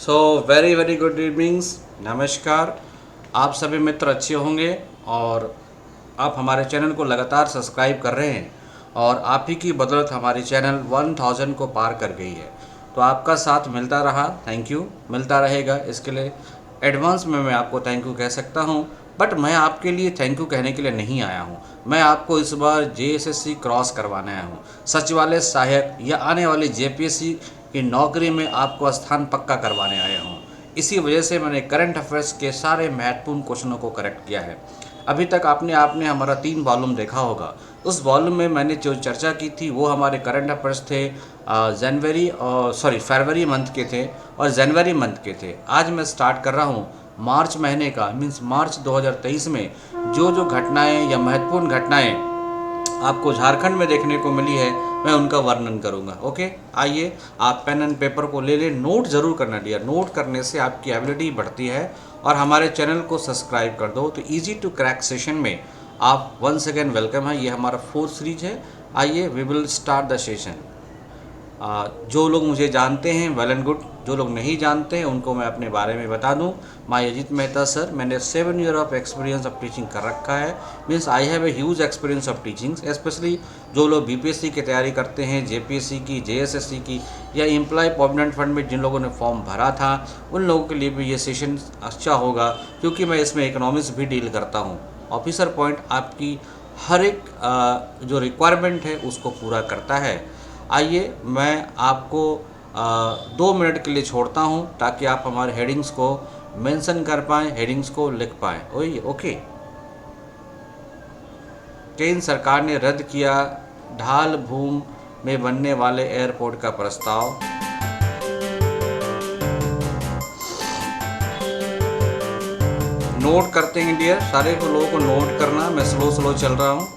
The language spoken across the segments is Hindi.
So very very good evenings, नमस्कार। आप सभी मित्र अच्छे होंगे और आप हमारे चैनल को लगातार सब्सक्राइब कर रहे हैं और आप ही की बदौलत हमारी चैनल 1000 को पार कर गई है। तो आपका साथ मिलता रहा, थैंक यू, मिलता रहेगा। इसके लिए एडवांस में मैं आपको थैंक यू कह सकता हूं, बट मैं आपके लिए थैंक यू कहने के लिए नहीं आया हूं। मैं आपको इस बार जेएसएससी क्रॉस करवाने आया हूं। सचिवालय सहायक या आने वाली जेपीएससी की नौकरी में आपको स्थान पक्का करवाने आया हूं। इसी वजह से मैंने करंट अफेयर्स के सारे महत्वपूर्ण क्वेश्चनों को करेक्ट किया है। अभी तक आपने हमारा 3 वॉल्यूम देखा होगा। उस वॉल्यूम में मैंने जो चर्चा की थी वो हमारे करंट अफेयर्स थे फरवरी मंथ के थे और जनवरी मंथ के थे। आज मैं स्टार्ट कर रहा हूँ मार्च महीने का, मीन्स मार्च 2023 में जो जो घटनाएं या महत्वपूर्ण घटनाएं आपको झारखंड में देखने को मिली है, मैं उनका वर्णन करूंगा। ओके, आइए आप पेन एंड पेपर को ले लें। नोट ज़रूर करना डियर, नोट करने से आपकी एबिलिटी बढ़ती है। और हमारे चैनल को सब्सक्राइब कर दो। तो इजी टू क्रैक सेशन में आप वंस अगेन वेलकम है। ये हमारा 4th सीरीज है। आइए we will start the session. जो लोग मुझे जानते हैं वेल एंड गुड, जो लोग नहीं जानते हैं उनको मैं अपने बारे में बता दूं। माय अजीत मेहता सर, मैंने 7 year of experience of teaching कर रखा है। Means I have a huge experience of teaching. Specially जो लोग बीपीएससी की तैयारी करते हैं, जेपीएससी की, जेएसएससी की, या एम्प्लॉय प्रोविडेंट फंड में जिन लोगों ने फॉर्म भरा था, उन लोगों के लिए भी ये सेशन अच्छा होगा, क्योंकि मैं इसमें इकोनॉमिक्स भी डील करता हूँ। ऑफिसर पॉइंट आपकी हर एक जो रिक्वायरमेंट है उसको पूरा करता है। आइए मैं आपको 2 मिनट के लिए छोड़ता हूं ताकि आप हमारे हेडिंग्स को मेंशन कर पाएँ, हेडिंग्स को लिख पाएँ। ओके। केंद्र सरकार ने रद्द किया ढाल भूमि में बनने वाले एयरपोर्ट का प्रस्ताव। नोट करते हैं डियर, सारे लोगों को नोट करना। मैं स्लो चल रहा हूँ।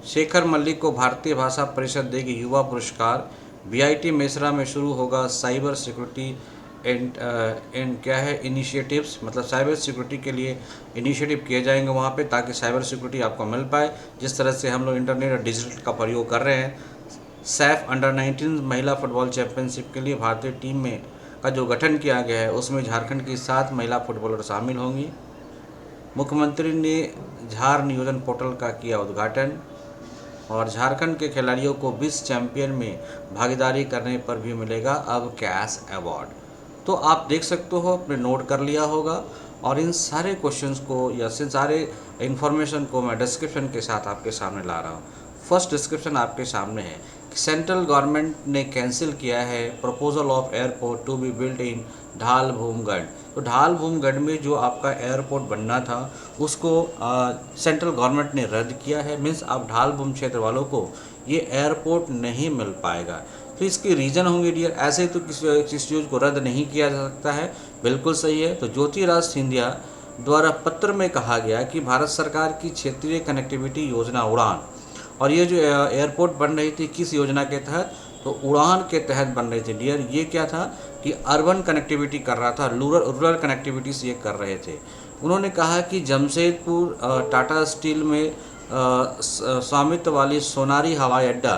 शेखर मलिक को भारतीय भाषा परिषद देगी युवा पुरस्कार। बीआईटी मेसरा में शुरू होगा साइबर सिक्योरिटी एंड क्या है इनिशिएटिव्स, मतलब साइबर सिक्योरिटी के लिए इनिशिएटिव किए जाएंगे वहाँ पे, ताकि साइबर सिक्योरिटी आपको मिल पाए। जिस तरह से हम लोग इंटरनेट और डिजिटल का प्रयोग कर रहे हैं। सैफ अंडर-19 महिला फुटबॉल चैंपियनशिप के लिए भारतीय टीम में का जो गठन किया गया है उसमें झारखंड की 7 महिला फुटबॉलर शामिल होंगी। मुख्यमंत्री ने झार नियोजन पोर्टल का किया उद्घाटन। और झारखंड के खिलाड़ियों को विश्व चैंपियन में भागीदारी करने पर भी मिलेगा अब कैश अवार्ड। तो आप देख सकते हो, अपने नोट कर लिया होगा। और इन सारे क्वेश्चंस को या सारे इन्फॉर्मेशन को मैं डिस्क्रिप्शन के साथ आपके सामने ला रहा हूँ। फर्स्ट डिस्क्रिप्शन आपके सामने है कि सेंट्रल गवर्नमेंट ने कैंसिल किया है proposal of airport to be built in Dhalbhumgarh. तो ढाल भूमगढ़ में जो आपका एयरपोर्ट बनना था उसको सेंट्रल गवर्नमेंट ने रद्द किया है। मीन्स अब ढाल भूम क्षेत्र वालों को ये एयरपोर्ट नहीं मिल पाएगा। तो इसके रीज़न होंगे डियर। ऐसे तो किसी चीज़ को रद्द नहीं किया जा सकता है, बिल्कुल सही है। तो ज्योतिराज सिंधिया द्वारा पत्र में कहा गया कि भारत सरकार की क्षेत्रीय कनेक्टिविटी योजना उड़ान, और ये जो एयरपोर्ट बन रही थी किस योजना के तहत, तो उड़ान के तहत बन रही थी डियर। ये क्या था कि अर्बन कनेक्टिविटी कर रहा था, रूरल कनेक्टिविटी से ये कर रहे थे। उन्होंने कहा कि जमशेदपुर टाटा स्टील में स्वामित्व वाली सोनारी हवाई अड्डा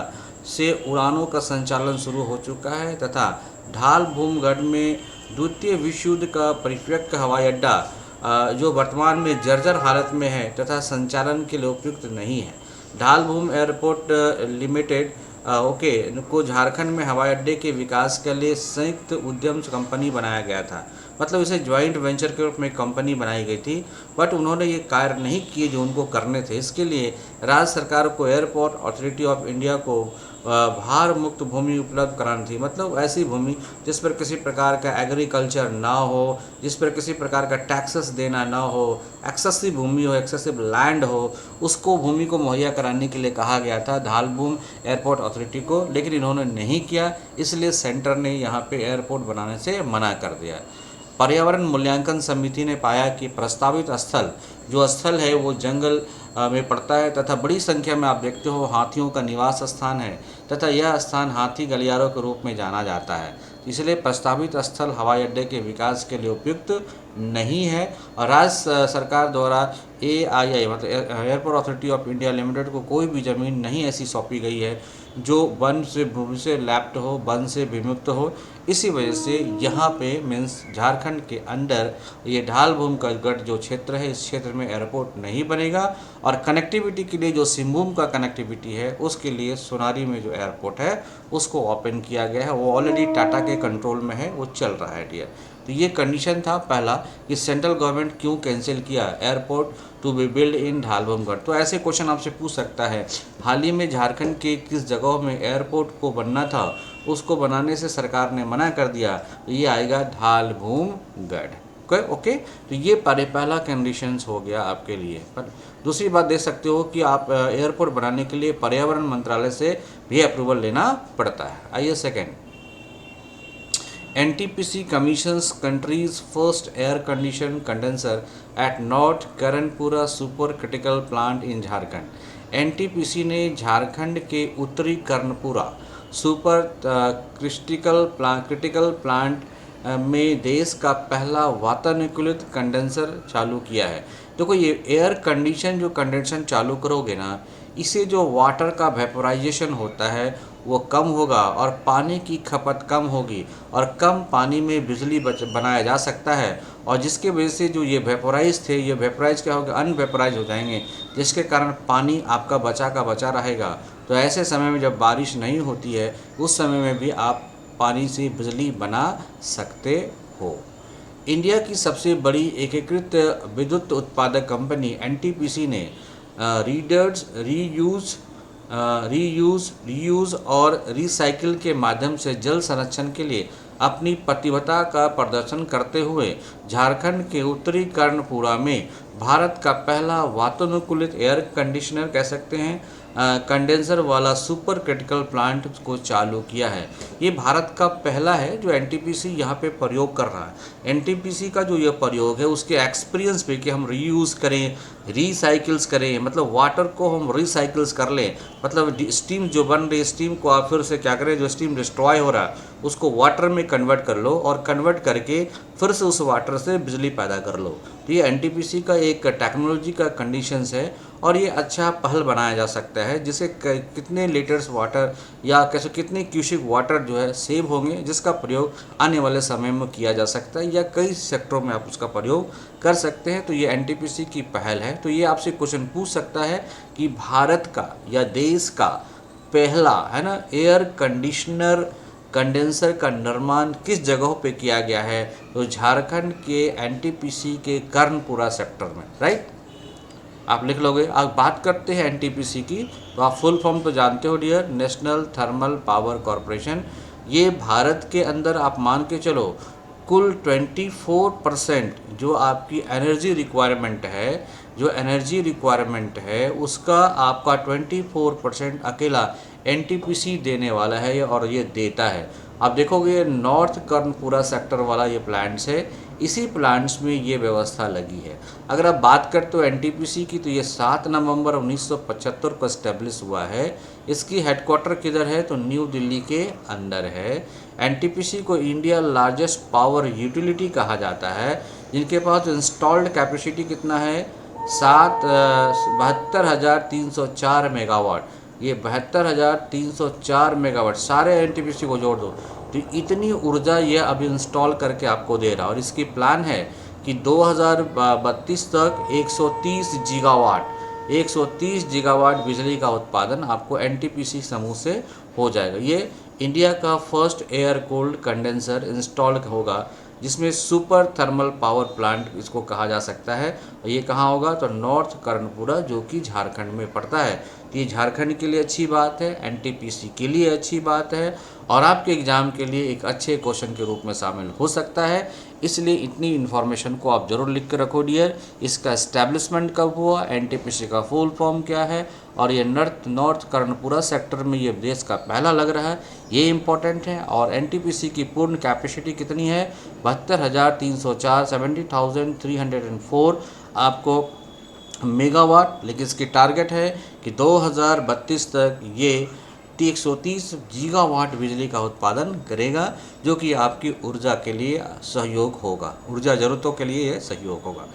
से उड़ानों का संचालन शुरू हो चुका है तथा ढाल भूमगढ़ में द्वितीय विश्व युद्ध का परित्यक्त हवाई अड्डा जो वर्तमान में जर्जर हालत में है तथा संचालन के लिए उपयुक्त नहीं है। ढाल भूम एयरपोर्ट लिमिटेड को झारखंड में हवाई अड्डे के विकास के लिए संयुक्त उद्यम कंपनी बनाया गया था। मतलब इसे ज्वाइंट वेंचर के रूप में कंपनी बनाई गई थी, बट उन्होंने ये कार्य नहीं किए जो उनको करने थे। इसके लिए राज्य सरकार को एयरपोर्ट अथॉरिटी ऑफ इंडिया को भार मुक्त भूमि उपलब्ध करानी थी। मतलब ऐसी भूमि जिस पर किसी प्रकार का एग्रीकल्चर ना हो, जिस पर किसी प्रकार का टैक्सेस देना ना हो, एक्सेसिव भूमि हो, एक्सेसिव लैंड हो, उसको भूमि को मुहैया कराने के लिए कहा गया था ढाल भूम एयरपोर्ट अथॉरिटी को। लेकिन इन्होंने नहीं किया, इसलिए सेंटर ने यहाँ पे एयरपोर्ट बनाने से मना कर दिया। पर्यावरण मूल्यांकन समिति ने पाया कि प्रस्तावित स्थल जो स्थल है वो जंगल में पड़ता है तथा बड़ी संख्या में आप देखते हो हाथियों का निवास स्थान है तथा यह स्थान हाथी गलियारों के रूप में जाना जाता है। इसलिए प्रस्तावित स्थल हवाई अड्डे के विकास के लिए उपयुक्त नहीं है और राज्य सरकार द्वारा AII मतलब airport authority of India limited को कोई भी ज़मीन नहीं ऐसी सौंपी गई है जो वन से भूमि से लैप्ट हो, वन से विमुक्त हो। इसी वजह से यहाँ पे मीन्स झारखंड के अंदर ये ढाल भूमि का गढ़ जो क्षेत्र है, इस क्षेत्र में एयरपोर्ट नहीं बनेगा और कनेक्टिविटी के लिए जो सिंहभूम का कनेक्टिविटी है उसके लिए सोनारी में जो एयरपोर्ट है उसको ओपन किया गया है। वो ऑलरेडी टाटा के कंट्रोल में है, वो चल रहा है डियर। तो ये कंडीशन था पहला कि सेंट्रल गवर्नमेंट क्यों कैंसिल किया airport to be build in Dhalbhumgarh. तो ऐसे क्वेश्चन आपसे पूछ सकता है हाल ही में झारखंड के किस जगह में एयरपोर्ट को बनना था उसको बनाने से सरकार ने मना कर दिया, तो ये आएगा ढालभूमगढ़। ओके, तो ये पहला कंडीशंस हो गया आपके लिए। पर दूसरी बात देख सकते हो कि आप एयरपोर्ट बनाने के लिए पर्यावरण मंत्रालय से भी अप्रूवल लेना पड़ता है। आइए second, NTPC commissions country's first air conditioned condenser at North Karanpura supercritical plant in Jharkhand। NTPC ने झारखंड के उत्तरी कर्णपुरा सुपर क्रिटिकल प्लांट में देश का पहला वातानुकूलित कंडेंसर चालू किया है। देखो ये एयर कंडीशन जो कंडेंसर चालू करोगे ना, इसे जो वाटर का वेपोराइजेशन होता है वो कम होगा और पानी की खपत कम होगी और कम पानी में बिजली बनाया जा सकता है और जिसके वजह से जो ये वेपोराइज थे ये वेपोराइज क्या होगा, अनवेपोराइज हो जाएंगे, जिसके कारण पानी आपका बचा का बचा रहेगा। तो ऐसे समय में जब बारिश नहीं होती है उस समय में भी आप पानी से बिजली बना सकते हो। इंडिया की सबसे बड़ी एकीकृत विद्युत उत्पादक कंपनी NTPC ने रीयूज और रिसाइकिल के माध्यम से जल संरक्षण के लिए अपनी प्रतिबद्धता का प्रदर्शन करते हुए झारखंड के उत्तरी कर्णपुरा में भारत का पहला वातानुकूलित एयर कंडीशनर कह सकते हैं कंडेंसर वाला सुपर क्रिटिकल प्लांट को चालू किया है। ये भारत का पहला है जो NTPC यहाँ पे प्रयोग कर रहा है। NTPC का जो ये प्रयोग है उसके एक्सपीरियंस पे कि हम रीयूज़ करें, रिसाइकिल्स करें, मतलब वाटर को हम रिसाइकिल्स कर लें, मतलब स्टीम जो बन रही स्टीम को आप फिर से क्या करें, जो स्टीम डिस्ट्रॉय हो रहा है उसको वाटर में कन्वर्ट कर लो और कन्वर्ट करके फिर से उस वाटर से बिजली पैदा कर लो। तो ये NTPC का एक टेक्नोलॉजी का कंडीशंस है और ये अच्छा पहल बनाया जा सकता है जिससे कितने लीटर्स वाटर या कैसे कितने क्यूसिक वाटर जो है सेव होंगे, जिसका प्रयोग आने वाले समय में किया जा सकता है या कई सेक्टरों में आप उसका प्रयोग कर सकते हैं। तो ये NTPC की पहल है। तो ये आपसे क्वेश्चन पूछ सकता है कि भारत का या देश का पहला है ना एयर कंडीशनर कंडेंसर का निर्माण किस जगह पे किया गया है, तो झारखंड के NTPC के कर्णपुरा सेक्टर में, राइट। आप लिख लोगे। आप बात करते हैं NTPC की तो आप फुल फॉर्म तो जानते हो dear, national thermal power corporation. ये भारत के अंदर आप मान के चलो कुल 24% जो आपकी एनर्जी रिक्वायरमेंट है उसका आपका 24% अकेला NTPC देने वाला है और ये देता है। आप देखोगे नॉर्थ कर्णपुरा सेक्टर वाला ये प्लांट्स है, इसी प्लांट्स में ये व्यवस्था लगी है। अगर आप बात करते हो NTPC की तो ये 7 नवंबर 1975 को इस्टेब्लिश हुआ है। इसकी हेडक्वार्टर किधर है, तो न्यू दिल्ली के अंदर है। NTPC को इंडिया लार्जेस्ट पावर यूटिलिटी कहा जाता है, जिनके पास इंस्टॉल्ड कैपेसिटी कितना है 72,304 मेगावाट। ये 72,304 मेगावाट सारे NTPC को जोड़ दो तो इतनी ऊर्जा ये अभी इंस्टॉल करके आपको दे रहा है और इसकी प्लान है कि 2032 तक 130 गीगावाट बिजली का उत्पादन आपको NTPC समूह से हो जाएगा। ये इंडिया का first air cooled condenser install होगा जिसमें सुपर थर्मल पावर प्लांट इसको कहा जा सकता है। ये कहाँ होगा, तो नॉर्थ कर्णपुरा जो कि झारखंड में पड़ता है। तो ये झारखंड के लिए अच्छी बात है, NTPC के लिए अच्छी बात है और आपके एग्ज़ाम के लिए एक अच्छे क्वेश्चन के रूप में शामिल हो सकता है। इसलिए इतनी इन्फॉर्मेशन को आप ज़रूर लिख कर रखो डियर। इसका इस्टेब्लिशमेंट कब हुआ, NTPC का फुल फॉर्म क्या है और ये नॉर्थ कर्णपुरा सेक्टर में ये देश का पहला लग रहा है, ये इम्पोर्टेंट है। और NTPC की पूर्ण कैपेसिटी कितनी है 72,304 70,304 आपको मेगावाट, लेकिन इसकी टारगेट है कि 2032 तक ये 130 गीगावाट बिजली का उत्पादन करेगा, जो कि आपकी ऊर्जा के लिए सहयोग होगा, ऊर्जा ज़रूरतों के लिए ये सहयोग होगा।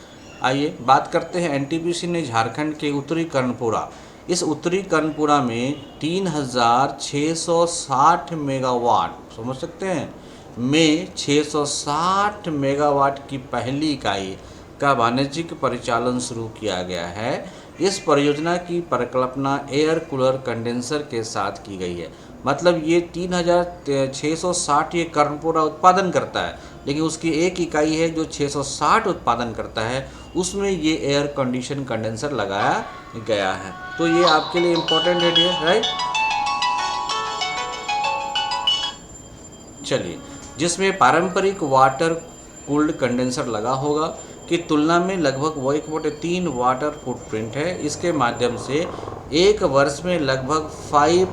आइए बात करते हैं, एनटीपीसी ने झारखंड के उत्तरी कर्णपुरा, इस उत्तरी कर्णपुरा में 3660 मेगावाट, समझ सकते हैं, में 660 मेगावाट की पहली इकाई का वाणिज्यिक परिचालन शुरू किया गया है। इस परियोजना की परिकल्पना एयर कूलर कंडेंसर के साथ की गई है। मतलब ये 3660 ये कर्णपुरा उत्पादन करता है, लेकिन उसकी एक इकाई है जो 660 उत्पादन करता है, उसमें ये एयर कंडीशन कंडेंसर लगाया गया है। तो ये आपके लिए इम्पोर्टेंट है डियर, राइट। चलिए, जिसमें पारंपरिक वाटर कूल्ड कंडेंसर लगा होगा की तुलना में लगभग 1/3 वाटर फुटप्रिंट है। इसके माध्यम से एक वर्ष में लगभग 5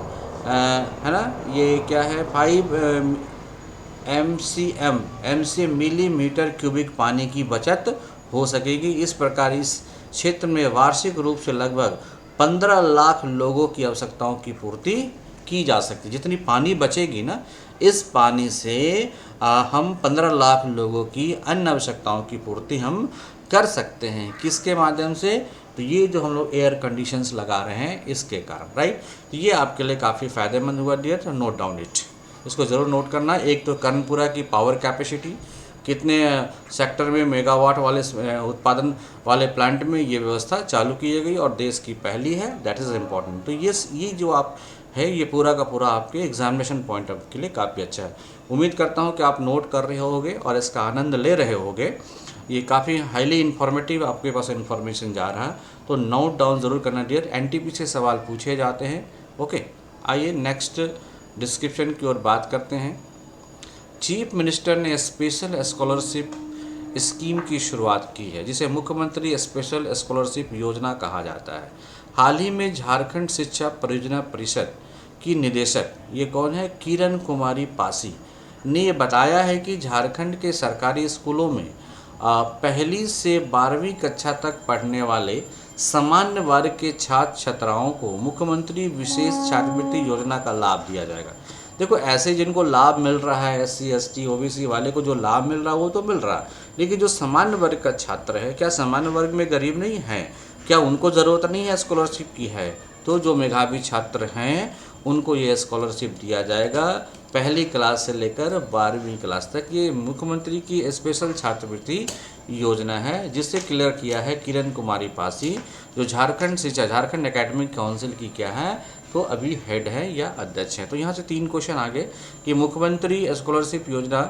है ना, ये क्या है, 5 एमसी मिलीमीटर क्यूबिक पानी की बचत हो सकेगी। इस प्रकार इस क्षेत्र में वार्षिक रूप से लगभग 15 लाख लोगों की आवश्यकताओं की पूर्ति की जा सकती है। जितनी पानी बचेगी ना, इस पानी से हम 15 लाख लोगों की अन्य आवश्यकताओं की पूर्ति हम कर सकते हैं। किसके माध्यम से? तो ये जो हम लोग एयर कंडीशंस लगा रहे हैं इसके कारण, राइट। तो ये आपके लिए काफ़ी फ़ायदेमंद हुआ डियर, तो नोट डाउन इट, इसको ज़रूर नोट करना। एक तो कर्णपुरा की पावर कैपेसिटी, कितने सेक्टर में मेगावाट वाले उत्पादन वाले प्लांट में ये व्यवस्था चालू की गई और देश की पहली है, दैट इज़ इम्पॉर्टेंट। तो ये जो आप है, ये पूरा का पूरा आपके एग्जामिनेशन पॉइंट ऑफ के लिए काफ़ी अच्छा है। उम्मीद करता हूँ कि आप नोट कर रहे होगे और इसका आनंद ले रहे होगे। ये काफ़ी हाईली इन्फॉर्मेटिव आपके पास इन्फॉर्मेशन जा रहा है, तो नोट डाउन ज़रूर करना डियर। एनटीपी से सवाल पूछे जाते हैं। ओके, आइए नेक्स्ट डिस्क्रिप्शन की ओर बात करते हैं। चीफ मिनिस्टर ने स्पेशल स्कॉलरशिप स्कीम की शुरुआत की है, जिसे मुख्यमंत्री स्पेशल स्कॉलरशिप योजना कहा जाता है। हाल ही में झारखंड शिक्षा परियोजना परिषद की निदेशक, ये कौन है, किरण कुमारी पासी, ने ये बताया है कि झारखंड के सरकारी स्कूलों में पहली से 12वीं कक्षा तक पढ़ने वाले सामान्य वर्ग के छात्र छात्राओं को मुख्यमंत्री विशेष छात्रवृत्ति योजना का लाभ दिया जाएगा। देखो, ऐसे जिनको लाभ मिल रहा है, SC ST OBC वाले को जो लाभ मिल रहा है वो तो मिल रहा है, लेकिन जो सामान्य वर्ग का छात्र है, क्या सामान्य वर्ग में गरीब नहीं है? क्या उनको ज़रूरत नहीं है स्कॉलरशिप की? है। तो जो मेधावी छात्र हैं उनको ये स्कॉलरशिप दिया जाएगा, पहली क्लास से लेकर 12वीं क्लास तक। ये मुख्यमंत्री की स्पेशल छात्रवृत्ति योजना है, जिससे क्लियर किया है किरण कुमारी पासी, जो झारखंड एकेडमिक काउंसिल की क्या है, तो अभी हेड है या अध्यक्ष है। तो यहाँ से 3 क्वेश्चन आगे कि मुख्यमंत्री स्कॉलरशिप योजना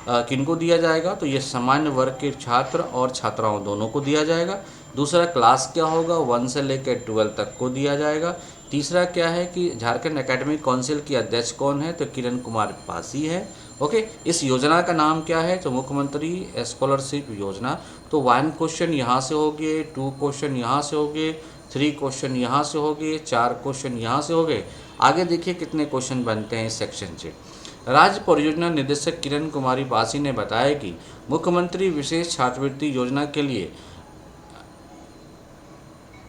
किनको दिया जाएगा, तो ये सामान्य वर्ग के छात्र और छात्राओं दोनों को दिया जाएगा। दूसरा, क्लास क्या होगा, 1 से लेकर 12 तक को दिया जाएगा। तीसरा क्या है कि झारखंड एकेडमिक काउंसिल की अध्यक्ष कौन है, तो किरण कुमार पासी है। ओके, इस योजना का नाम क्या है, तो मुख्यमंत्री स्कॉलरशिप योजना। तो 1 क्वेश्चन यहाँ से हो गए, 2 क्वेश्चन यहाँ से हो गए, 3 क्वेश्चन यहाँ से हो गए, 4 क्वेश्चन यहाँ से हो गए। आगे देखिए कितने क्वेश्चन बनते हैं इस सेक्शन से। राज्य परियोजना निदेशक किरण कुमारी पासी ने बताया कि मुख्यमंत्री विशेष छात्रवृत्ति योजना के लिए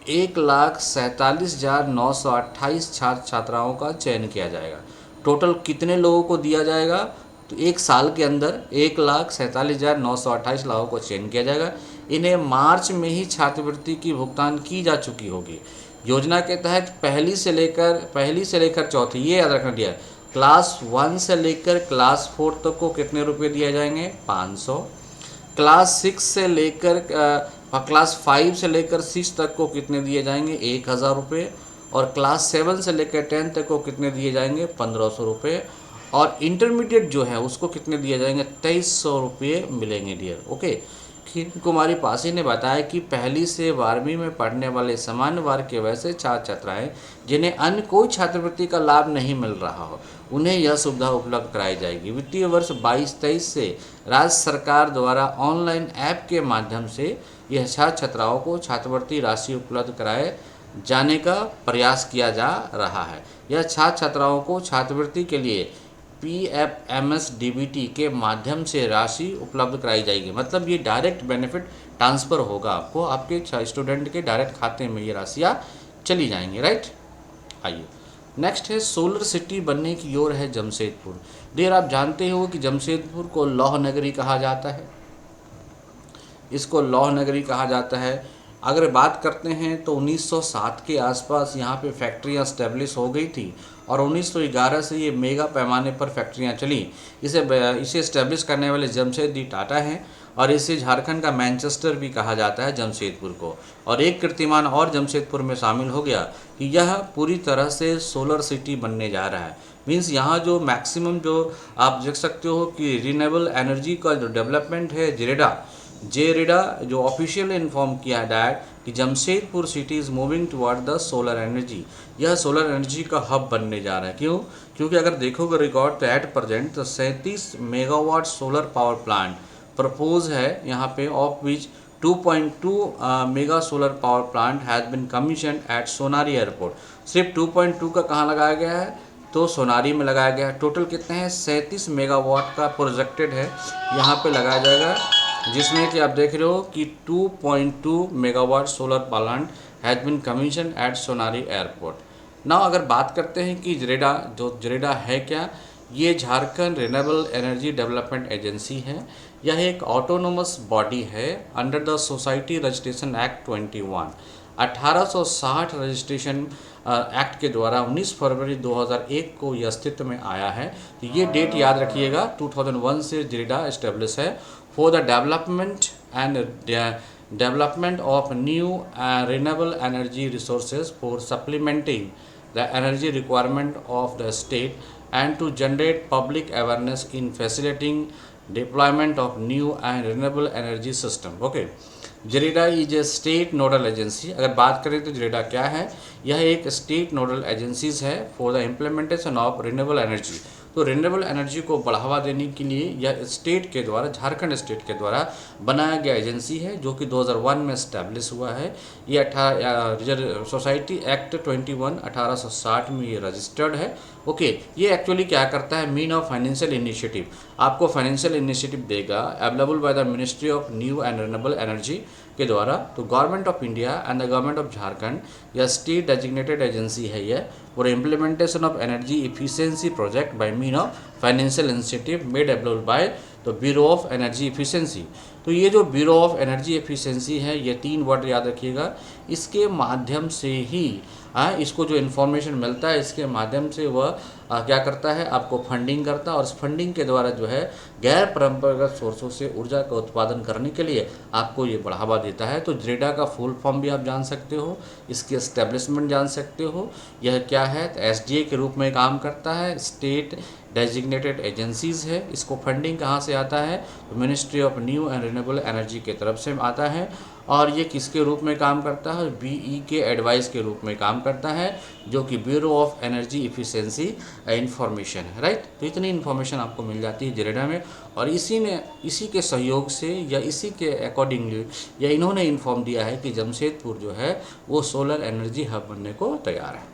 1,47,928 छात्र छात्राओं का चयन किया जाएगा। टोटल कितने लोगों को दिया जाएगा, तो एक साल के अंदर 1,47,928 लोगों को चयन किया जाएगा। इन्हें मार्च में ही छात्रवृत्ति की भुगतान की जा चुकी होगी। योजना के तहत पहली से लेकर चौथी, ये याद रखना दिया, क्लास 1 से लेकर क्लास 4 तक को कितने रुपए दिए जाएंगे, 500। क्लास 5 से लेकर 6 तक को कितने दिए जाएंगे, 1,000 रुपये। और क्लास 7 से लेकर 10 तक को कितने दिए जाएंगे, 1,500 रुपये। और इंटरमीडिएट जो है उसको कितने दिए जाएंगे, 2,300 रुपये मिलेंगे डियर। ओके, किरण कुमारी पासी ने बताया कि पहली से 12वीं में पढ़ने वाले सामान्य वर्ग के वैसे छात्र छात्राएँ जिन्हें अन्य कोई छात्रवृत्ति का लाभ नहीं मिल रहा हो, उन्हें यह सुविधा उपलब्ध कराई जाएगी। वित्तीय वर्ष 22-23 से राज्य सरकार द्वारा ऑनलाइन ऐप के माध्यम से यह छात्र छात्राओं को छात्रवृत्ति राशि उपलब्ध कराए जाने का प्रयास किया जा रहा है। यह छात्र छात्राओं को छात्रवृत्ति के लिए PFMSDBT के माध्यम से राशि उपलब्ध कराई जाएगी। मतलब ये डायरेक्ट बेनिफिट ट्रांसफ़र होगा आपको, आपके स्टूडेंट के डायरेक्ट खाते में ये राशियाँ चली जाएंगी, राइट। आइए नेक्स्ट है सोलर सिटी बनने की ओर है जमशेदपुर। डियर आप जानते हो कि जमशेदपुर को लौह नगरी कहा जाता है, इसको लौह नगरी कहा जाता है। अगर बात करते हैं तो 1907 के आसपास यहाँ पे फैक्ट्रियाँ स्टैब्लिश हो गई थी और 1911 से ये मेगा पैमाने पर फैक्ट्रियाँ चली। इसे इस्टेब्लिश करने वाले जमशेदजी टाटा हैं और इसे झारखंड का मैनचेस्टर भी कहा जाता है जमशेदपुर को। और एक कीर्तिमान और जमशेदपुर में शामिल हो गया कि यह पूरी तरह से सोलर सिटी बनने जा रहा है। मीन्स यहाँ जो मैक्सिमम जो आप देख सकते हो कि रिन्यूएबल एनर्जी का जो डेवलपमेंट है जेरेडा जो ऑफिशियली इन्फॉर्म किया है दैट कि Jamshedpur city is moving toward the solar energy. यह सोलर एनर्जी का हब बनने जा रहा है। क्यों? क्योंकि अगर देखोगे रिकॉर्ड तो एट प्रेजेंट तो 37 megawatt solar power plant propose है यहाँ पे, of which 2.2 mega solar power plant has been commission at Sonari airport. सिर्फ 2.2 का कहाँ लगाया गया है? तो सोनारी में लगाया गया है। टोटल कितने हैं? 37 मेगावाट का प्रोजेक्टेड है यहाँ पे लगाया जाएगा, जिसमें कि आप देख रहे हो कि 2.2 megawatt solar plant has been commission at Sonari airport. Now अगर बात करते हैं कि जरेडा है क्या, ये Jharkhand renewable energy development agency है। यह एक ऑटोनोमस बॉडी है under the society registration act 21। 1860 registration act के द्वारा 19 फरवरी 2001 को यह अस्तित्व में आया है। तो ये डेट याद रखिएगा, 2001 से जरेडा एस्टेब्लिश है for the development of new renewable energy resources for supplementing the energy requirement of the state and to generate public awareness in facilitating deployment of new and renewable energy system. Okay. JREDA is a state nodal agency. अगर बात करें तो जरेडा क्या है? यह एक स्टेट नोडल एजेंसीज है for the implementation of renewable energy. तो रिन्यूएबल एनर्जी को बढ़ावा देने के लिए यह स्टेट के द्वारा, झारखंड स्टेट के द्वारा बनाया गया एजेंसी है, जो कि 2001 में इस्टेब्लिश हुआ है। ये सोसाइटी एक्ट 21 1860 में ये रजिस्टर्ड है। ओके, ये एक्चुअली क्या करता है? मीन ऑफ फाइनेंशियल इनिशिएटिव, आपको फाइनेंशियल इनिशिएटिव देगा available by the ministry of new and renewable energy के द्वारा। तो government of India and the government of Jharkhand या स्टेट डेजिग्नेटेड एजेंसी है यह for implementation of energy efficiency project by mean of financial initiative made available by the bureau of energy efficiency. तो ये जो ब्यूरो ऑफ एनर्जी एफिशिएंसी है, ये 3 वर्ड याद रखिएगा। इसके माध्यम से ही इसको जो इन्फॉर्मेशन मिलता है, इसके माध्यम से वह क्या करता है? आपको फंडिंग करता है और इस फंडिंग के द्वारा जो है गैर परंपरागत सोर्सों से ऊर्जा का उत्पादन करने के लिए आपको ये बढ़ावा देता है। तो जरेडा का फुल फॉर्म भी आप जान सकते हो, इसकी एस्टेब्लिशमेंट जान सकते हो। यह क्या है? तो एसडीए के रूप में काम करता है, स्टेट डेजिग्नेटेड एजेंसीज है। इसको फंडिंग कहाँ से आता है? तो ministry of new and renewable energy की तरफ से आता है। और ये किसके रूप में काम करता है? बीई के एडवाइस के रूप में काम करता है, जो कि bureau of energy efficiency information है, राइट। तो इतनी इन्फॉर्मेशन आपको मिल जाती है जरेडा में, और इसी के सहयोग से या इसी के अकॉर्डिंगली या इन्होंने इन्फॉर्म दिया है कि जमशेदपुर जो है वो सोलर एनर्जी हब बनने को तैयार है।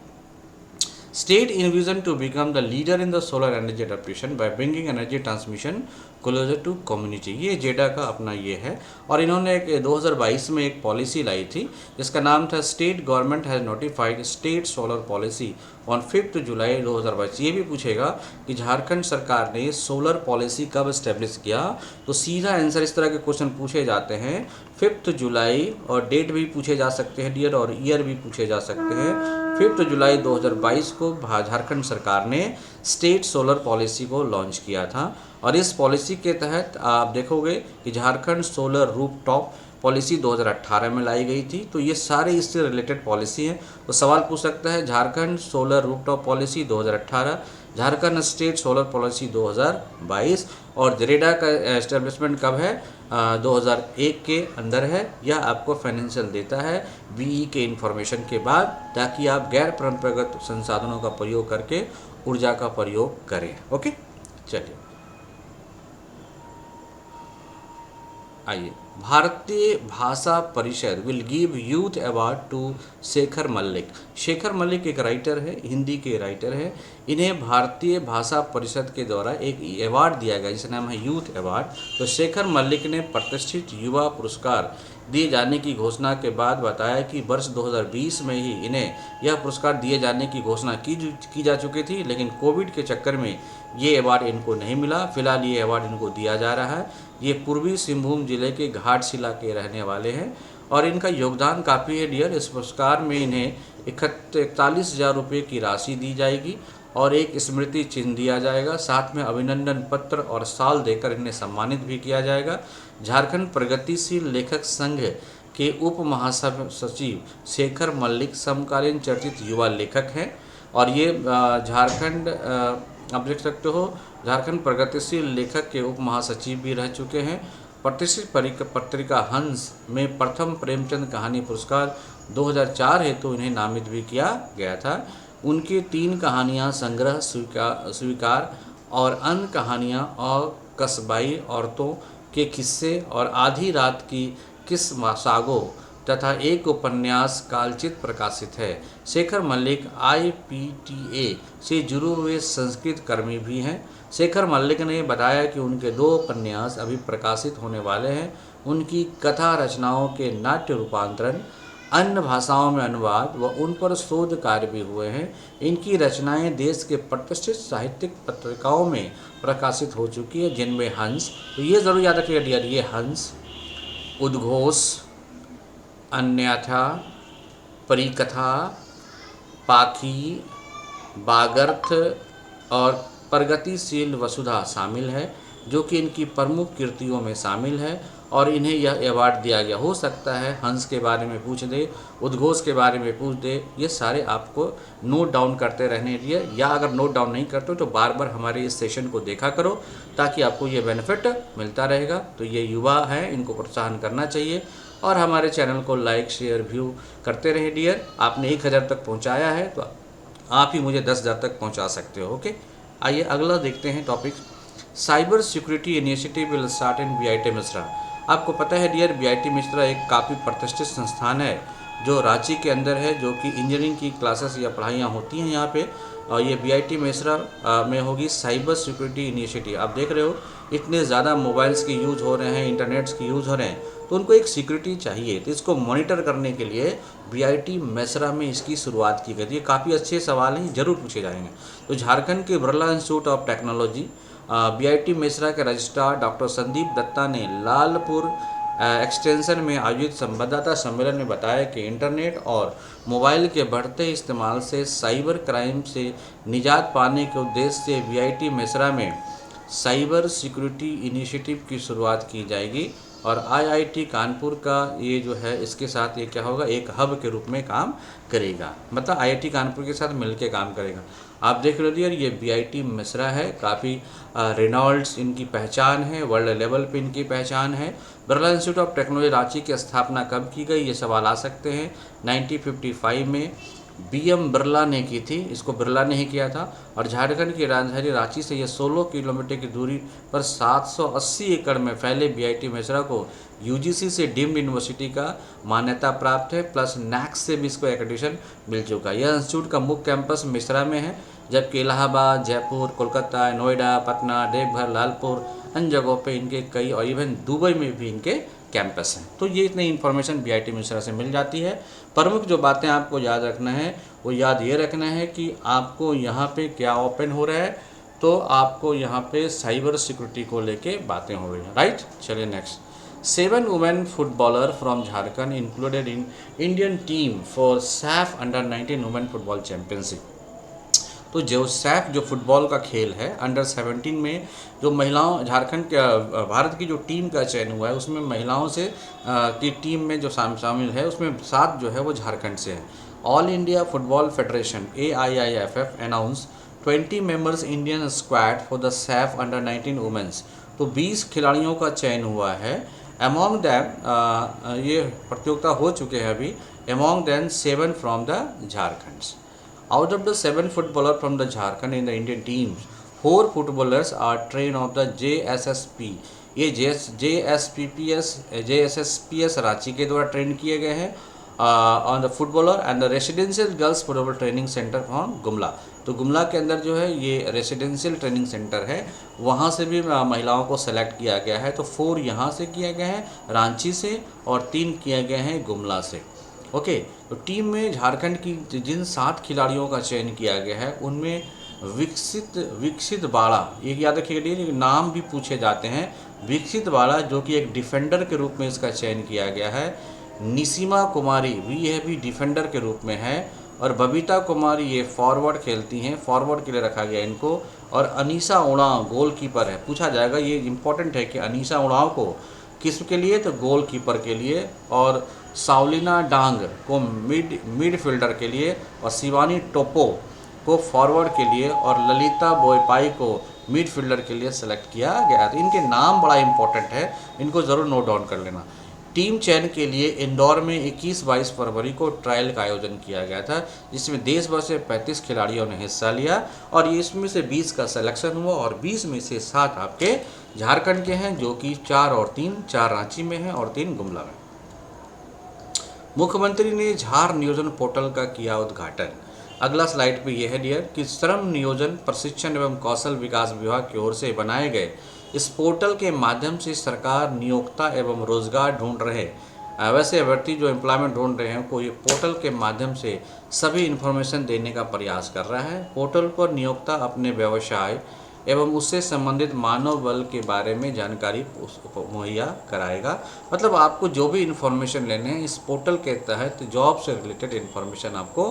State envision to become the leader in the solar energy adaptation by bringing energy transmission closer to community। ये जेडा का अपना ये है। और इन्होंने 2022 में एक पॉलिसी लाई थी जिसका नाम था state government has notified state solar policy on 5 जुलाई 2022। ये भी पूछेगा कि झारखंड सरकार ने सोलर पॉलिसी कब इस्टेब्लिश किया, तो सीधा आंसर इस तरह के क्वेश्चन पूछे जाते हैं 5 जुलाई, और डेट भी पूछे जा सकते हैं डियर, और ईयर भी पूछे जा सकते हैं। 5 जुलाई 2022 को झारखंड सरकार ने स्टेट सोलर पॉलिसी को लॉन्च किया था। और इस पॉलिसी के तहत आप देखोगे कि झारखंड सोलर रूफटॉप पॉलिसी 2018 में लाई गई थी। तो ये सारे इससे रिलेटेड पॉलिसी हैं। तो सवाल पूछ सकता है Jharkhand solar rooftop policy 2018, Jharkhand state solar policy 2022, और जरेडा का एस्टेब्लिशमेंट कब है? 2001 के अंदर है। यह आपको फाइनेंशियल देता है बीई के इंफॉर्मेशन के बाद, ताकि आप गैर परंपरागत संसाधनों का प्रयोग करके ऊर्जा का प्रयोग करें। ओके, चलिए आइए, Bharatiya Bhasha Parishad will give youth award to Shekhar Malik. Shekhar Malik एक राइटर है, हिंदी के राइटर है। इन्हें भारतीय भाषा परिषद के द्वारा एक अवार्ड दिया गया जिसका नाम है यूथ अवार्ड। तो शेखर मलिक ने प्रतिष्ठित युवा पुरस्कार दिए जाने की घोषणा के बाद बताया कि वर्ष 2020 में ही इन्हें यह पुरस्कार दिए जाने की घोषणा की जा चुकी थी, लेकिन कोविड के चक्कर में ये अवार्ड इनको नहीं मिला। फिलहाल ये अवार्ड इनको दिया जा रहा है। ये पूर्वी सिंहभूम जिले के घाटशिला के रहने वाले हैं और इनका योगदान काफ़ी है डियर। इस पुरस्कार में इन्हें 41,000 रुपये की राशि दी जाएगी और एक स्मृति चिन्ह दिया जाएगा। साथ में अभिनंदन पत्र और शाल देकर इन्हें सम्मानित भी किया जाएगा। झारखंड प्रगतिशील लेखक संघ के उप महासचिव शेखर मलिक समकालीन चर्चित युवा लेखक हैं और ये झारखंड आप देख सकते हो झारखंड प्रगतिशील लेखक के उप महासचिव भी रह चुके हैं। प्रतिष्ठित पत्रिका हंस में प्रथम प्रेमचंद कहानी पुरस्कार 2004 हेतु इन्हें नामित भी किया गया था। उनकी 3 कहानियाँ संग्रह स्वीकार और अन्य कहानियाँ और कस्बाई औरतों के किस्से और आधी रात की किस सागो तथा एक उपन्यास कालचित प्रकाशित है। शेखर मलिक IPTA से जुड़े हुए संस्कृत कर्मी भी हैं। शेखर मलिक ने बताया कि उनके 2 उपन्यास अभी प्रकाशित होने वाले हैं। उनकी कथा रचनाओं के नाट्य रूपांतरण, अन्य भाषाओं में अनुवाद व उन पर शोध कार्य भी हुए हैं। इनकी रचनाएं देश के प्रतिष्ठित साहित्यिक पत्रिकाओं में प्रकाशित हो चुकी है, जिनमें हंस, तो ये ज़रूर याद रखिएगा डियर, ये हंस, उद्घोष, अन्यथा, परिकथा, पाखी, बागर्थ और प्रगतिशील वसुधा शामिल है, जो कि इनकी प्रमुख कृतियों में शामिल है और इन्हें यह अवार्ड दिया गया। हो सकता है हंस के बारे में पूछ दे, उद्घोष के बारे में पूछ दे, ये सारे आपको नोट डाउन करते रहने लिए, या अगर नोट डाउन नहीं करते तो बार बार हमारे इस सेशन को देखा करो ताकि आपको ये बेनिफिट मिलता रहेगा। तो ये युवा हैं, इनको प्रोत्साहन करना चाहिए और हमारे चैनल को लाइक शेयर व्यू करते रहे डियर। आपने 1000 तक पहुँचाया है तो आप ही मुझे 10,000 तक पहुँचा सकते हो। ओके, आइए अगला देखते हैं topic. Cyber security initiative will start in BIT Mishra. आपको पता है डियर, BIT मिश्रा एक काफ़ी प्रतिष्ठित संस्थान है जो रांची के अंदर है, जो कि इंजीनियरिंग की क्लासेस या पढ़ाइयाँ होती हैं यहाँ पे। और ये BIT मिश्रा में होगी साइबर सिक्योरिटी इनिशिएटिव। आप देख रहे हो इतने ज़्यादा मोबाइल्स की यूज़ हो रहे हैं, इंटरनेट्स की यूज़ हो रहे हैं, तो उनको एक सिक्योरिटी चाहिए। तो इसको मॉनिटर करने के लिए BIT मिश्रा में इसकी शुरुआत की गई थी। ये काफ़ी अच्छे सवाल हैं, जरूर पूछे जाएंगे। तो झारखंड के Birla institute of technology BIT Mishra के रजिस्ट्रार डॉक्टर संदीप दत्ता ने लालपुर एक्सटेंशन में आयोजित संवाददाता सम्मेलन में बताया कि इंटरनेट और मोबाइल के बढ़ते इस्तेमाल से साइबर क्राइम से निजात पाने के उद्देश्य से BIT मिश्रा में साइबर सिक्योरिटी इनिशिएटिव की शुरुआत की जाएगी और IIT कानपुर का ये जो है इसके साथ ये क्या होगा, एक हब के रूप में काम करेगा, मतलब IIT कानपुर के साथ मिलके काम करेगा। आप देख रहे हो यार, ये BIT मिश्रा है, काफ़ी रेनॉल्ड्स इनकी पहचान है, वर्ल्ड लेवल पे इनकी पहचान है। Birla institute of technology Ranchi की स्थापना कब की गई, ये सवाल आ सकते हैं। 1955 में BM बिरला ने की थी, इसको बिरला ने ही किया था। और झारखंड की राजधानी रांची से यह 16 किलोमीटर की दूरी पर 780 एकड़ में फैले BIT मिश्रा को UGC से डीम्ड यूनिवर्सिटी का मान्यता प्राप्त है, प्लस NAAC से भी इसको एक्रेडिटेशन मिल चुका है। यह इंस्टीट्यूट का मुख्य कैंपस मिश्रा में है, जबकि इलाहाबाद, जयपुर, कोलकाता, नोएडा, पटना, देवघर, लालपुर अन्य जगहों पे इनके कई, और इवन दुबई में भी इनके कैंपस हैं। तो ये इतनी इन्फॉर्मेशन BIT मिश्रा से मिल जाती है। प्रमुख जो बातें आपको याद रखना है वो याद ये रखना है कि आपको यहाँ पे क्या ओपन हो रहा है, तो आपको यहाँ पे साइबर सिक्योरिटी को लेके बातें हो रही हैं, राइट। चलिए next. 7 women footballer from Jharkhand included in Indian team for SAF under-19 women football championship. तो जो SAF जो फुटबॉल का खेल है अंडर-17 में जो महिलाओं झारखंड के भारत की जो टीम का चयन हुआ है उसमें महिलाओं से की टीम में जो शामिल है उसमें 7 जो है वो झारखंड से है। All India football federation AIIFF announce 20 members Indian squad for the SAF अंडर-19 वुमेन्स। तो 20 खिलाड़ियों का चयन हुआ है। अमॉन्ग दैम ये प्रतियोगिता हो चुके हैं अभी। Among them 7 from the Jharkhand. Out of the 7 footballers from the Jharkhand in the Indian teams, 4 footballers are trained of the JSSP ये JSSPS रांची के द्वारा ट्रेन किए गए हैं on the footballer and the residential girls football training centre from Gumla. तो गुमला के अंदर जो है ये रेसिडेंशियल ट्रेनिंग सेंटर है, वहाँ से भी महिलाओं को सेलेक्ट किया गया है। तो 4 यहाँ से किया गया है रांची से और 3 किए गए हैं गुमला से। ओके, तो टीम में झारखंड की जिन 7 खिलाड़ियों का चयन किया गया है उनमें विकसित बाड़ा, ये याद रखिएगा, नाम भी पूछे जाते हैं। विकसित बाड़ा जो कि एक डिफेंडर के रूप में इसका चयन किया गया है। निसीमा कुमारी भी डिफेंडर के रूप में है और बबीता कुमारी ये फॉरवर्ड खेलती हैं, फॉरवर्ड के लिए रखा गया इनको। और अनीसा उड़ाव गोलकीपर है। पूछा जाएगा, ये इंपॉर्टेंट है कि अनीसा उड़ाव को किस के लिए, तो गोलकीपर के लिए। और सावलिना डांग को मिडफील्डर के लिए और शिवानी टोपो को फॉरवर्ड के लिए और ललिता बोयपाई को मिडफील्डर के लिए सेलेक्ट किया गया। तो इनके नाम बड़ा इंपॉर्टेंट है, इनको ज़रूर नोट डाउन कर लेना। टीम चयन के लिए इंदौर में 21-22 फरवरी को ट्रायल का आयोजन किया गया था, जिसमें देश भर से 35 खिलाड़ियों ने हिस्सा लिया और इसमें से 20 का सिलेक्शन हुआ और 20 में से 7 आपके झारखंड के हैं, जो कि 4 और 3, 4 रांची में हैं और 3 गुमला में। मुख्यमंत्री ने झार नियोजन पोर्टल का किया उद्घाटन। अगला स्लाइड पे यह है डियर कि श्रम नियोजन प्रशिक्षण एवं कौशल विकास विभाग की ओर से बनाए गए इस पोर्टल के माध्यम से सरकार नियोक्ता एवं रोजगार ढूंढ रहे वैसे अभ्यर्थी जो एम्प्लॉयमेंट ढूंढ रहे हैं को ये पोर्टल के माध्यम से सभी इन्फॉर्मेशन देने का प्रयास कर रहा है। पोर्टल पर नियोक्ता अपने व्यवसाय एवं उससे संबंधित मानव बल के बारे में जानकारी मुहैया कराएगा। मतलब आपको जो भी इन्फॉर्मेशन लेने हैं इस पोर्टल के तहत जॉब से रिलेटेड इन्फॉर्मेशन आपको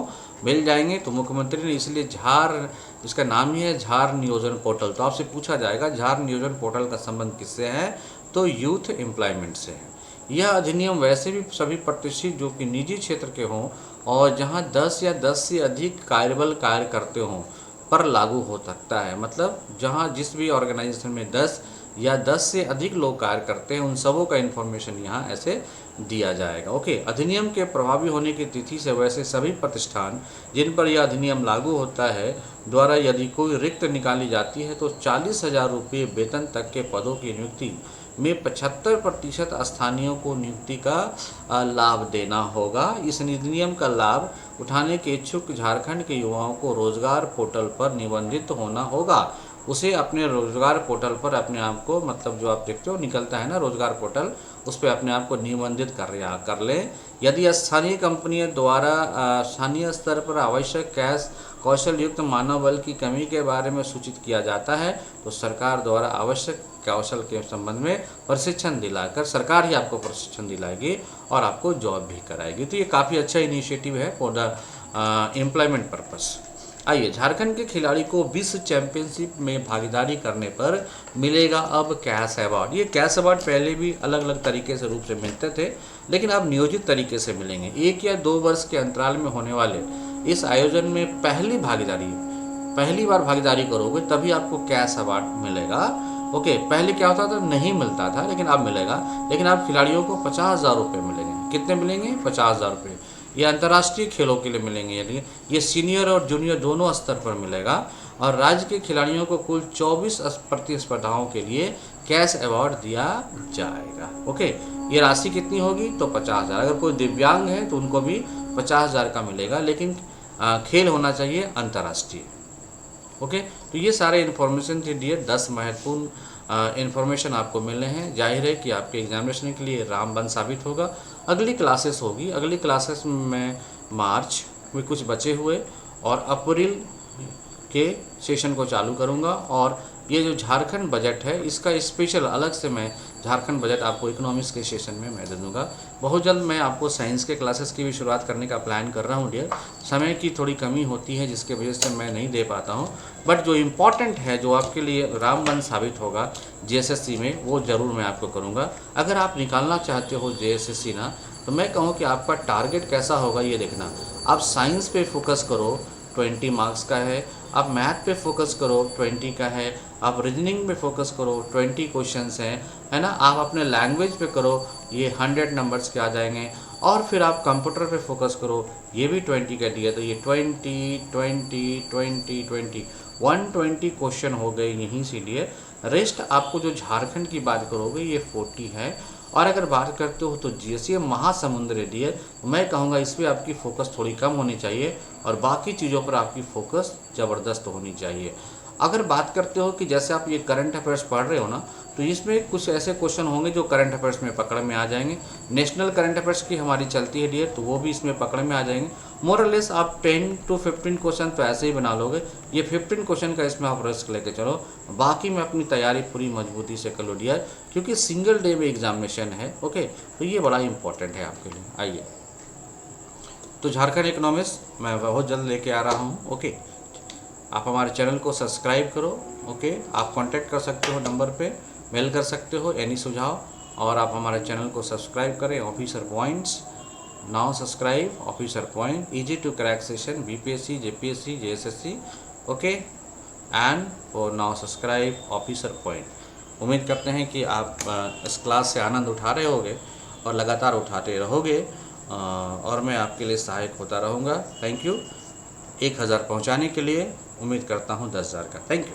मिल जाएंगे। तो मुख्यमंत्री ने इसलिए झार, इसका नाम ही है झार नियोजन पोर्टल। तो आपसे पूछा जाएगा झार नियोजन पोर्टल का संबंध किससे है, तो यूथ एम्प्लॉयमेंट से है। यह अधिनियम वैसे भी सभी प्रतिष्ठित जो कि निजी क्षेत्र के हों और जहां 10 या 10 से अधिक कार्यबल कार्य करते हों पर लागू हो सकता है। मतलब जहां जिस भी ऑर्गेनाइजेशन में 10 या 10 से अधिक लोग कार्य करते हैं उन सबों का इन्फॉर्मेशन यहाँ ऐसे दिया जाएगा। ओके, अधिनियम के प्रभावी होने की तिथि से वैसे सभी प्रतिष्ठान जिन पर यह अधिनियम लागू होता है द्वारा यदि कोई रिक्त निकाली जाती है तो 40,000 रुपये वेतन तक के पदों की नियुक्ति में 75% स्थानीयों को नियुक्ति का लाभ देना होगा। इस अधिनियम का लाभ उठाने के इच्छुक झारखंड के युवाओं को रोजगार पोर्टल पर निबंधित होना होगा। उसे अपने रोजगार पोर्टल पर अपने आप को, मतलब जो आप देखते हो निकलता है ना रोजगार पोर्टल, उस पर अपने आप को निबंधित कर लें। यदि स्थानीय कंपनियों द्वारा स्थानीय स्तर पर आवश्यक कौशल युक्त मानव बल की कमी के बारे में सूचित किया जाता है तो सरकार द्वारा आवश्यक कौशल के संबंध में प्रशिक्षण दिलाकर सरकार ही आपको प्रशिक्षण दिलाएगी और आपको जॉब भी कराएगी। तो ये काफ़ी अच्छा इनिशिएटिव है फॉर द एम्प्लॉयमेंट पर्पस। आइए, झारखंड के खिलाड़ी को विश्व चैंपियनशिप में भागीदारी करने पर मिलेगा अब कैश अवार्ड। ये कैश अवार्ड पहले भी अलग अलग तरीके से रूप से मिलते थे, लेकिन अब नियोजित तरीके से मिलेंगे। 1 या 2 वर्ष के अंतराल में होने वाले इस आयोजन में पहली बार भागीदारी करोगे तभी आपको कैश अवार्ड मिलेगा। ओके, पहले क्या होता था, नहीं मिलता था, लेकिन अब मिलेगा। लेकिन अब खिलाड़ियों को 50,000 रुपये मिलेंगे। कितने मिलेंगे? 50,000 रुपये। ये अंतर्राष्ट्रीय खेलों के लिए मिलेंगे, यानी ये सीनियर और जूनियर दोनों स्तर पर मिलेगा। और राज्य के खिलाड़ियों को कुल 24 प्रतिस्पर्धाओं के लिए कैश अवार्ड दिया जाएगा। ओके, ये राशि कितनी होगी? तो 50,000। अगर कोई दिव्यांग है तो उनको भी 50,000 का मिलेगा, लेकिन खेल होना चाहिए अंतर्राष्ट्रीय। ओके, तो ये सारे इन्फॉर्मेशन थे डियर, 10 महत्वपूर्ण इन्फॉर्मेशन आपको मिलने हैं। जाहिर है कि आपके एग्जामिनेशन के लिए रामबाण साबित होगा। अगली क्लासेस होगी, अगली क्लासेस में मार्च में कुछ बचे हुए और अप्रैल के सेशन को चालू करूँगा। और ये जो झारखंड बजट है इसका स्पेशल अलग से मैं झारखंड बजट आपको इकोनॉमिक्स के सेशन में मैं दे दूँगा। बहुत जल्द मैं आपको साइंस के क्लासेस की भी शुरुआत करने का प्लान कर रहा हूँ डियर। समय की थोड़ी कमी होती है जिसके वजह से मैं नहीं दे पाता हूँ, बट जो इम्पॉर्टेंट है, जो आपके लिए रामबाण साबित होगा JSSC में, वो ज़रूर मैं आपको करूँगा। अगर आप निकालना चाहते हो JSSC ना, तो मैं कहूँ कि आपका टारगेट कैसा होगा ये देखना। आप साइंस पे फोकस करो, 20 मार्क्स का है। आप मैथ पे फोकस करो, 20 का है। आप रीजनिंग पे फोकस करो, 20 क्वेश्चंस हैं, है ना। आप अपने लैंग्वेज पे करो, ये 100 नंबर्स के आ जाएंगे। और फिर आप कंप्यूटर पे फोकस करो, ये भी 20 का दिया, तो ये 20 120 क्वेश्चन हो गए यहीं से लिए। रेस्ट आपको जो झारखंड की बात करोगे ये 40 है। और अगर बात करते हो तो जीएस, ये महासमुंदर डियर, मैं कहूँगा इस पर आपकी फोकस थोड़ी कम होनी चाहिए और बाकी चीज़ों पर आपकी फोकस ज़बरदस्त होनी चाहिए। अगर बात करते हो कि जैसे आप ये करंट अफेयर्स पढ़ रहे हो ना, तो इसमें कुछ ऐसे क्वेश्चन होंगे जो करंट अफेयर्स में पकड़ में आ जाएंगे। नेशनल करंट अफेयर्स की हमारी चलती है डियर, तो वो भी इसमें पकड़ में आ जाएंगे। मोर और लेस आप 10 to 15 क्वेश्चन तो ऐसे ही बना लोगे। ये 15 क्वेश्चन का इसमें आप रिस्क लेके चलो, बाकी में अपनी तैयारी पूरी मजबूती से कर लो डियर, क्योंकि सिंगल डे में एग्जामिनेशन है। ओके, तो ये बड़ा इंपॉर्टेंट है आपके लिए। आइए, तो झारखंड इकोनॉमिस्ट मैं बहुत जल्द लेके आ रहा हूँ। ओके, आप हमारे चैनल को सब्सक्राइब करो। ओके, आप कांटेक्ट कर सकते हो नंबर पे, मेल कर सकते हो एनी सुझाव, और आप हमारे चैनल को सब्सक्राइब करें। Officer points now subscribe, officer point, easy to crack session, BPSC, JPSC, JSSC. Okay, and for now subscribe officer point. उम्मीद करते हैं कि आप इस क्लास से आनंद उठा रहे होगे और लगातार उठाते रहोगे, और मैं आपके लिए सहायक होता रहूँगा। Thank you. 1000 पहुँचाने के लिए उम्मीद करता हूँ 10,000 का। Thank you.